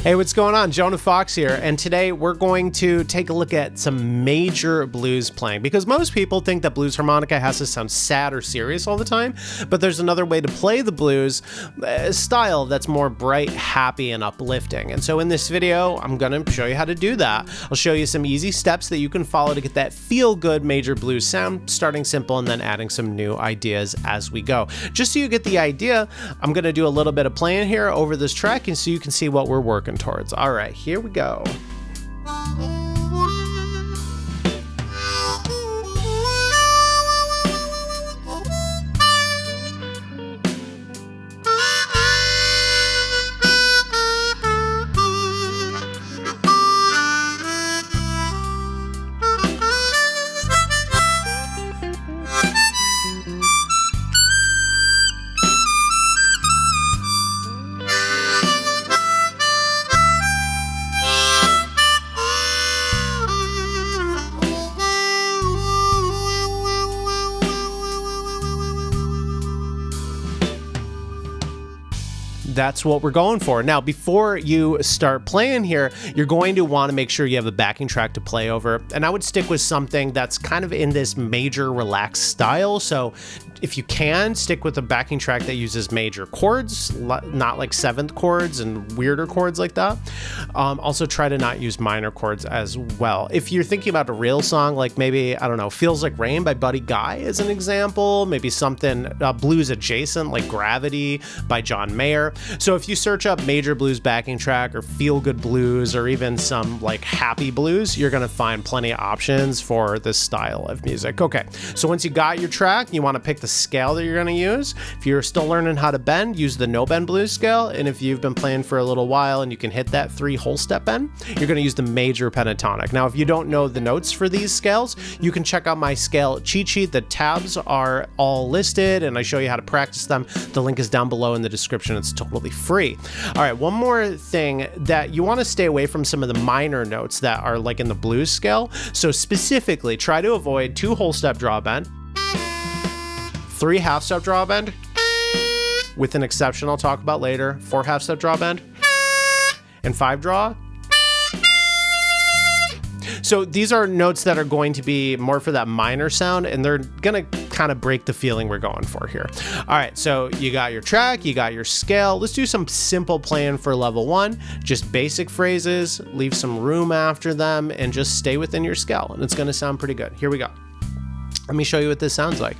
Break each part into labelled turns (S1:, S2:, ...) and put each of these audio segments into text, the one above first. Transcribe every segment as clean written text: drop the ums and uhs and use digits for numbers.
S1: Hey, what's going on? Jonah Fox here, and today we're going to take a look at some major blues playing, because most people think that blues harmonica has to sound sad or serious all the time, but there's another way to play the blues style that's more bright, happy, and uplifting. And so in this video, I'm going to show you how to do that. I'll show you some easy steps that you can follow to get that feel-good major blues sound, starting simple and then adding some new ideas as we go. Just so you get the idea, I'm going to do a little bit of playing here over this track, and so you can see what we're working towards. All right, here we go. That's what we're going for. Now, before you start playing here, you're going to want to make sure you have a backing track to play over. And I would stick with something that's kind of in this major relaxed style. So if you can, stick with a backing track that uses major chords, not like seventh chords and weirder chords like that. Also try to not use minor chords as well. If you're thinking about a real song, like maybe, I don't know, Feels Like Rain by Buddy Guy as an example, maybe something blues adjacent like Gravity by John Mayer. So if you search up major blues backing track or feel good blues or even some like happy blues, you're going to find plenty of options for this style of music. Okay, so once you got your track, you want to pick the scale that you're going to use. If you're still learning how to bend, use the no bend blues scale. And if you've been playing for a little while and you can hit that 3 whole step bend, you're going to use the major pentatonic. Now, if you don't know the notes for these scales, you can check out my scale cheat sheet. The tabs are all listed and I show you how to practice them. The link is down below in the description. It's totally free. All right, one more thing, that you want to stay away from some of the minor notes that are like in the blues scale. So specifically, try to avoid 2 whole step draw bend, 3 half step draw bend, with an exception I'll talk about later, 4 half step draw bend, and 5 draw. So these are notes that are going to be more for that minor sound, and they're going to kind of break the feeling we're going for here. All right, so you got your track, you got your scale. Let's do some simple playing for level 1, just basic phrases, leave some room after them, and just stay within your scale, and it's going to sound pretty good. Here we go. Let me show you what this sounds like.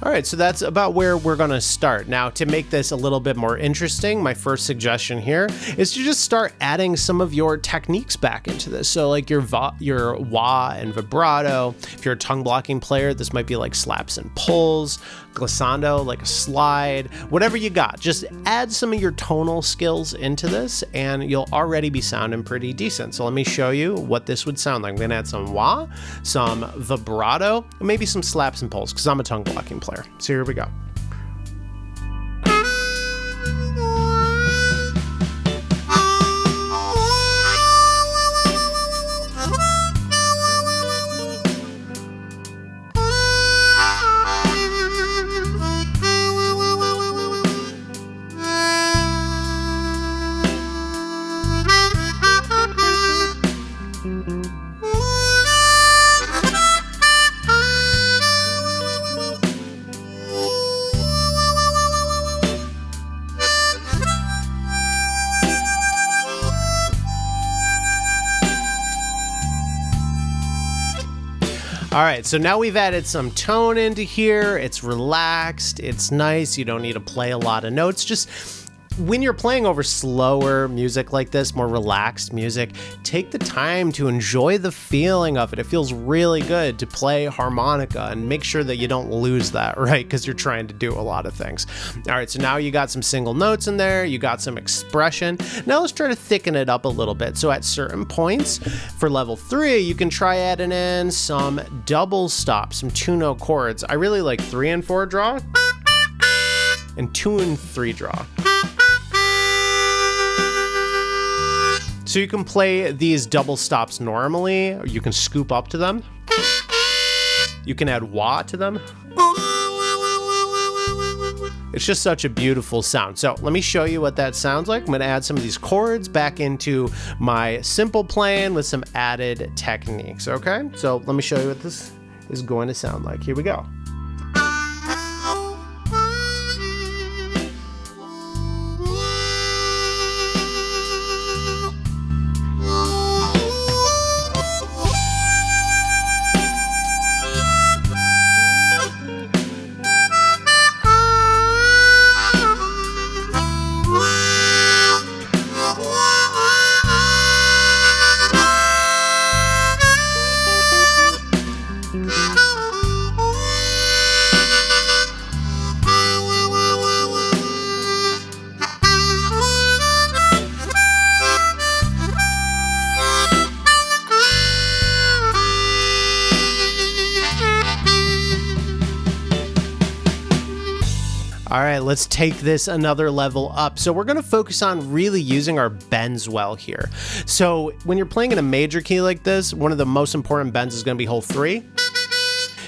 S1: All right, so that's about where we're going to start. Now, to make this a little bit more interesting, my first suggestion here is to just start adding some of your techniques back into this. So like your wah and vibrato. If you're a tongue blocking player, this might be like slaps and pulls, glissando, like a slide, whatever you got. Just add some of your tonal skills into this and you'll already be sounding pretty decent. So let me show you what this would sound like. I'm going to add some wah, some vibrato, and maybe some slaps and pulls because I'm a tongue blocking player. So here we go. All right, so now we've added some tone into here. It's relaxed, it's nice. You don't need to play a lot of notes. Just when you're playing over slower music like this, more relaxed music, take the time to enjoy the feeling of it. It feels really good to play harmonica, and make sure that you don't lose that, right? Because you're trying to do a lot of things. All right, so now you got some single notes in there, you got some expression. Now let's try to thicken it up a little bit. So at certain points for level 3, you can try adding in some double stops, some 2-note chords. I really like 3 and 4 draw and 2 and 3 draw. So you can play these double stops normally, or you can scoop up to them. You can add wah to them. It's just such a beautiful sound. So let me show you what that sounds like. I'm gonna add some of these chords back into my simple playing with some added techniques, okay? So let me show you what this is going to sound like. Here we go. All right, let's take this another level up. So we're gonna focus on really using our bends well here. So when you're playing in a major key like this, one of the most important bends is gonna be hole 3.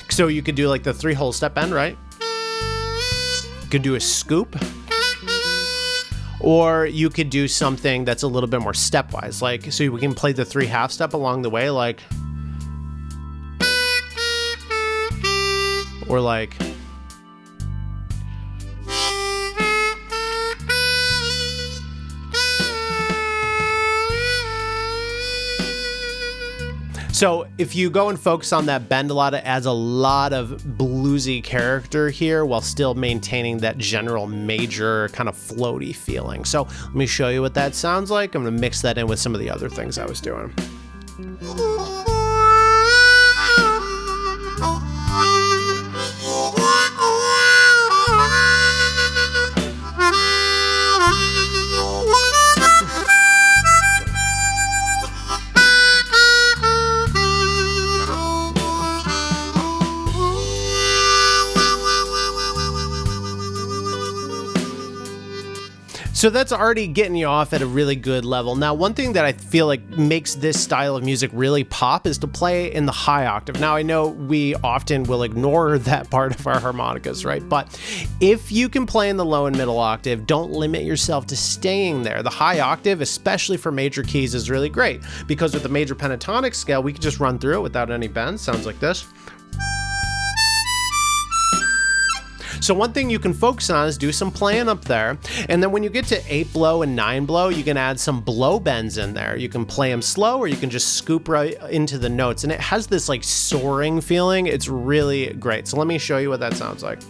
S1: So you could do like the 3-hole step bend, right? You could do a scoop. Or you could do something that's a little bit more stepwise, like, so we can play the 3/2 step along the way, like, or like, so if you go and focus on that bend a lot, it adds a lot of bluesy character here while still maintaining that general major kind of floaty feeling. So let me show you what that sounds like. I'm gonna mix that in with some of the other things I was doing. So that's already getting you off at a really good level. Now, one thing that I feel like makes this style of music really pop is to play in the high octave. Now, I know we often will ignore that part of our harmonicas, right? But if you can play in the low and middle octave, don't limit yourself to staying there. The high octave, especially for major keys, is really great because with the major pentatonic scale, we can just run through it without any bends. Sounds like this. So one thing you can focus on is do some playing up there. And then when you get to 8 blow and 9 blow, you can add some blow bends in there. You can play them slow, or you can just scoop right into the notes. And it has this like soaring feeling. It's really great. So let me show you what that sounds like.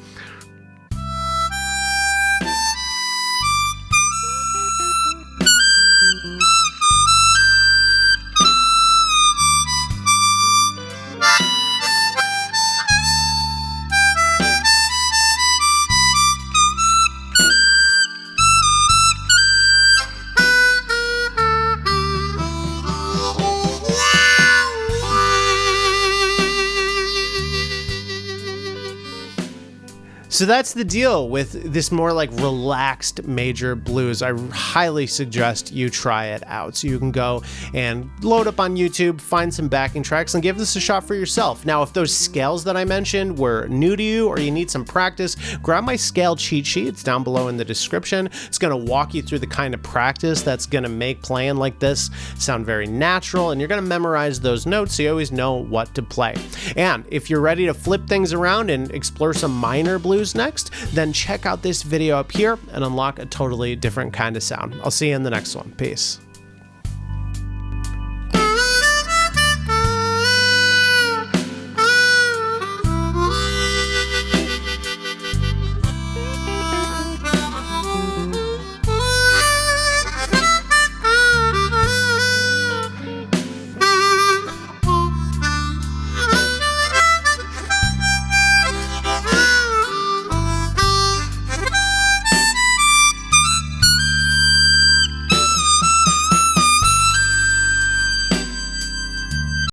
S1: So that's the deal with this more like relaxed major blues. I highly suggest you try it out. So you can go and load up on YouTube, find some backing tracks, and give this a shot for yourself. Now, if those scales that I mentioned were new to you or you need some practice, grab my scale cheat sheet. It's down below in the description. It's gonna walk you through the kind of practice that's gonna make playing like this sound very natural, and you're gonna memorize those notes so you always know what to play. And if you're ready to flip things around and explore some minor blues next, then check out this video up here and unlock a totally different kind of sound. I'll see you in the next one. Peace.